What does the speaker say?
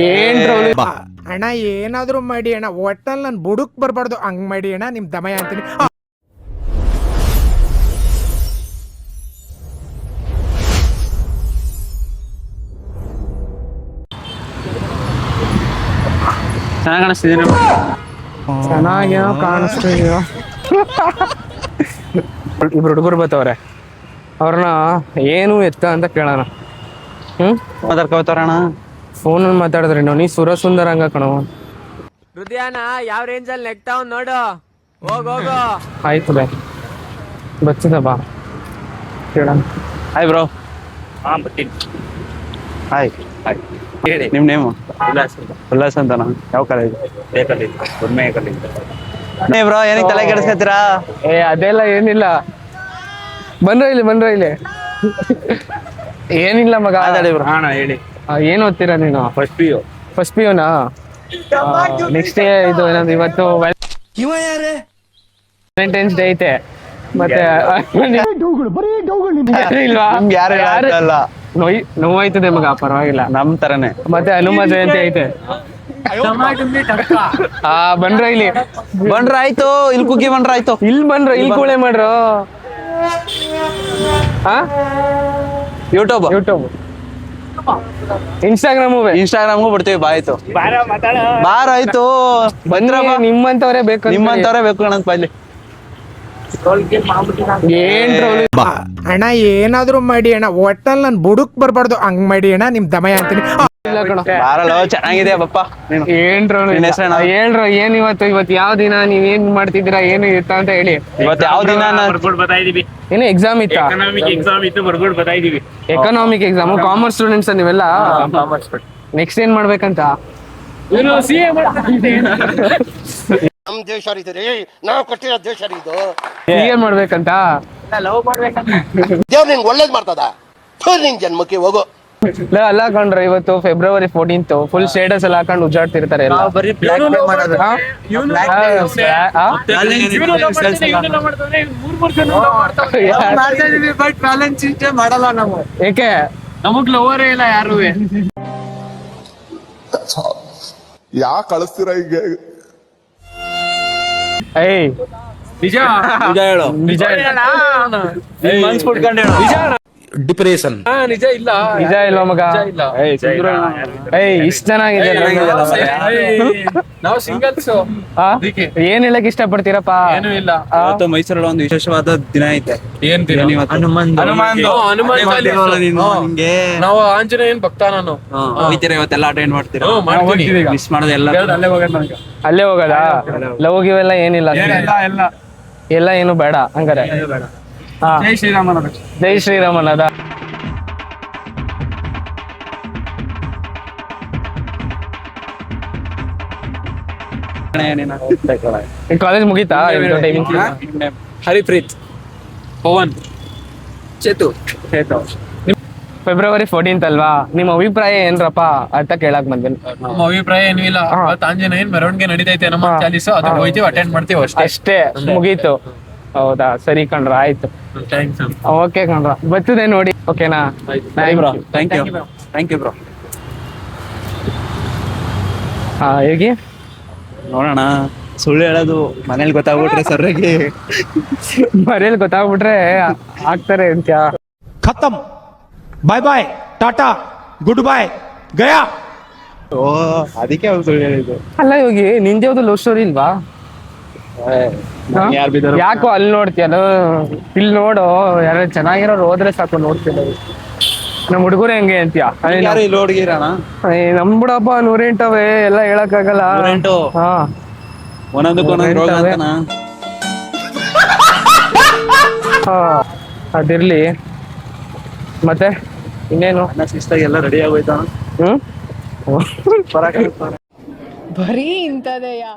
ಏನ್ ಅಣ್ಣ ಏನಾದ್ರು ಮಾಡಿ ಅಣ್ಣ, ಒಟ್ಟಲ್ಲಿ ನನ್ ಬುಡುಕ್ ಬರ್ಬಾರ್ದು, ಹಂಗ್ ಮಾಡಿ ಅಣ್ಣ, ನಿಮ್ ದಮಯ ಅಂತೀನಿ. ಚೆನ್ನಾಗಿ ಕಾಣಿಸ್ತಿದೀನಿ. ಚೆನ್ನಾಗೇನೋ ಕಾಣಿಸ್ತಿದೀಯೋ. ಇಬ್ರು ಹುಡುಗರು ಬರ್ತವ್ರೆ, ಅವ್ರನ್ನ ಏನು ಎತ್ತ ಅಂತ ಕೇಳೋಣ. ಮಾತಾಡ್ಕೋತಾರಣ, ಫೋನಲ್ಲಿ ಮಾತಾಡಿದ್ರೆ ನೀ ಸುರಸುಂದರ ಹಂಗ ಕಣೋ. ಹೃದಯನ ಯಾವ ರೇಂಜಲ್ಲಿ ನೆಗ್ತಾವ್ ನೋಡು. ಹೋಗು. ಆಯ್ತು ಬೇ, ಬರ್ತದ ಬಾ ಕೇಳೋಣ. Hi bro. ಬರ್ತೀನಿ. ಹಾಯ್. ಹೇಳಿ, ನಿಮ್ಮ ನೇಮು? ಉಲ್ಲಾಸ್ ಅಂತನಾ? ಯಾವ ಕಾಲೇಜ್? ಬ್ರೋ, ಏನಕ್ಕೆ ತಲೆ ಕೆಡಿಸ್ಕೊತೀರಾ? ಅದೆಲ್ಲ ಏನಿಲ್ಲ, ಬಂದ್ರ ಇಲ್ಲಿ ಏನಿಲ್ಲ ಮಗ. ಹೇಳಿ. ಏನ್ ಓದ್ತೀರಾ ನೀನು? First P ಯುನಾ? ನೆಕ್ಸ್ಟ್ ಇದು ಏನಂದ್ರೆ ಇವತ್ತು ವ್ಯಾಲೆಂಟೈನ್ಸ್ ಡೇ ಐತೆ, ಮತ್ತೆ ನೋವಾಯ್ತದೆ ಮಗ, ಪರವಾಗಿಲ್ಲ, ನಮ್ ತರನೇ. ಮತ್ತೆ ಹನುಮ ಜಯಂತಿ ಐತೆ. ಬಂದ್ರ ಇಲ್ಲಿ ಆಯ್ತು, ಇಲ್ಲಿ ಕುಗ್ಗಿ ಬಂದ್ರ ಆಯ್ತು. ಇಲ್ಲಿ ಕೂಳೆ ಮಾಡ್ರು. ಯೂಟ್ಯೂಬ್ ಇನ್ಸ್ಟಾಗ್ರಾಮ್ಗೂ ಬಿಡ್ತೀವಿ. ಬಾಯ್ತು ಬಾರ ಆಯ್ತು, ಬಂದ್ರ ನಿಮ್ಮಂತವ್ರೆ ಬೇಕು ಕಣಂತ ಬಾಯ್ಲಿ. ಅಣ್ಣ ಏನಾದ್ರು ಮಾಡಿ ಅಣ್ಣ, ಒಟ್ಟಲ್ಲಿ ನನ್ ಬುಡುಕ್ ಬರ್ಬಾರ್ದು, ಹಂಗ್ ಮಾಡಿ ಅಣ್ಣ, ನಿಮ್ ದಮಯ ಅಂತೀನಿ. ಬಾರಲ್ಲ, ಚೆನ್ನಾಗಿದೆ ಬಪ್ಪ. ಹೇಳ್ರು ಏನ್ ಇವತ್ತು ಯಾವ ದಿನ, ನೀವೇನ್ ಮಾಡ್ತಿದ್ದೀರಾ, ಏನು ಇತ್ತ ಅಂತ ಹೇಳಿ. ಇವತ್ತು ಯಾವ ದಿನ? ಏನು ಎಕ್ಸಾಮ್ ಇತ್ತಾ? Economic exam. ಕಾಮರ್ಸ್ ಸ್ಟೂಡೆಂಟ್ಸ್ ನೀವೆಲ್ಲ? ನೆಕ್ಸ್ಟ್ ಏನ್ ಮಾಡ್ಬೇಕಂತ? ನಮ್ ದೇಶ ನಾವು ಕೊಟ್ಟಿರೋ ದೇಶ ಇದು. ಏನ್ ಮಾಡ್ಬೇಕಂತ? ದೇವ್ರು ನಿಂಗೆ ಒಳ್ಳೇದ್ ಮಾಡ್ತದ, ನಿಂಗೆ ಜನ್ಮಕ್ಕೆ ಹೋಗು. ಅಲ್ಲ ಕಂಡ್ರೆ, ಇವತ್ತು ಫೆಬ್ರವರಿ 14th ಫುಲ್ ಸ್ಟೇಟಸ್ ಎಲ್ಲ ಹಾಕೊಂಡು ಉಜ್ಜಾಡ್ತಿರ್ತಾರೆ ಎಲ್ಲ. ಮಾಡಲ್ಲ ನಾವು, ಏಕೆ? ನಮಗ್ ಲವರೇ ಇಲ್ಲ ಯಾರು. ಯಾಕೆ ಕಳಿಸ್ತೀರಾ ಈಗ? ನಿಜ ಹೇಳು, ನಿಜ ಡಿಪ್ರೆಷನ್. ನಿಜ ಇಲ್ಲ ಮಗ. ಇಷ್ಟ ಚೆನ್ನಾಗಿದೆ. ನಾವು ಸಿಂಗಲ್ಸ್. ಏನ್ ಹೇಳಕ್ ಇಷ್ಟಪಡ್ತೀರಪ್ಪ? ಏನು ಇಲ್ಲ. ಮೈಸೂರಲ್ಲಿ ಒಂದು ವಿಶೇಷವಾದ ದಿನ ಐತೆ. ಏನ್ ದಿನ? ಹನುಮಾನ್ ನಾವು ಆಂಜನೇಯನ್ ಭಕ್ತ. ನಾನು ಇವತ್ತೆಲ್ಲ ಅಟೆಂಡ್ ಮಾಡ್ತೀರಾ? ಮಿಸ್ ಮಾಡೋದು ಎಲ್ಲ. ಅಲ್ಲೇ ಹೋಗದ? ಲವ್ ಗಿವೆಲ್ಲ ಏನಿಲ್ಲ? ಎಲ್ಲ ಏನು ಬೇಡ ಹಂಗಾರೆ. ಜೈ ಶ್ರೀರಾಮನ. ಜೈ ಶ್ರೀರಾಮನದ. ಕಾಲೇಜ್ ಮುಗೀತಾ? ಹರಿಪ್ರೀತ್, ಪವನ್, ಚೇತು. ಫೆಬ್ರವರಿ 14th ಅಲ್ವಾ? ನಿಮ್ಮ ಅಭಿಪ್ರಾಯ ಏನ್ರಪ್ಪ ಅಂತ ಕೇಳಕ್ ಬಂದಿಲ್ಲ. ನಮ್ಮ ಅಭಿಪ್ರಾಯ ಏನೂ ಇಲ್ಲ. ಆಂಜನೇಯನ್ ಮೆರವಣಿಗೆ ನಡೀತೈತೆ, ನಮ್ಮ ಚಾಲೀಸ್ ಅದಕ್ಕೆ ಹೋಯ್ತೀವಿ, ಅಟೆಂಡ್ ಮಾಡ್ತೀವಿ ಅಷ್ಟೇ, ಮುಗೀತು. ಹೌದಾ, ಸರಿ ಕಣ್ರ, ಆಯ್ತು. ಓಕೆ ಕಣ್ರ, ಬರ್ತದೆ ನೋಡಿ. ಓಕೆನಾ? Thank you bro. ಹೇಗೆ ನೋಡೋಣ. ಸುಳ್ಳು ಹೇಳೋದು ಮನೇಲಿ ಗೊತ್ತಾಗ್ಬಿಟ್ರೆ ಸರ್ರಿಗೆ, ಮನೇಲಿ ಗೊತ್ತಾಗ್ಬಿಟ್ರೆ ಆಗ್ತಾರೆ ಅಂತ. खत्म, bye bye, tata, good bye, गया. ಓ, ಅದಕ್ಕೆ ಅವ್ರು ಸುಳ್ಳು ಹೇಳಿದ್ದು. ಅಲ್ಲ ಯೋಗಿ, ನಿಂದೆ ಯಾವ್ದು ಲವ್ ಸ್ಟೋರಿ ಇಲ್ವಾ? ಯಾಕೋ ಅಲ್ಲಿ ನೋಡ್ತೀಯಲ್ಲ, ಇಲ್ಲಿ ನೋಡು. ಯಾರು ಚೆನ್ನಾಗಿರೋರು ಹೋದ್ರೆ ಸಾಕು, ನೋಡ್ತಿಲ್ಲ. ನಮ್ ಹುಡುಗರು ಹೆಂಗೆ ಅಂತೀಯ? ಇಲ್ಲಿ ಹುಡುಗಿರಣ ನಮ್ಬಿಡಪ್ಪ, 108 ಎಲ್ಲ ಹೇಳಕ್ ಆಗಲ್ಲ. ಅದಿರ್ಲಿ, ಮತ್ತೆ ಇನ್ನೇನು? ಶಿಸ್ತಾಗಿ ಎಲ್ಲ ರೆಡಿ ಆಗೋಯ್ತಾ? ಬರೀ ಇಂಥದೆಯಾ?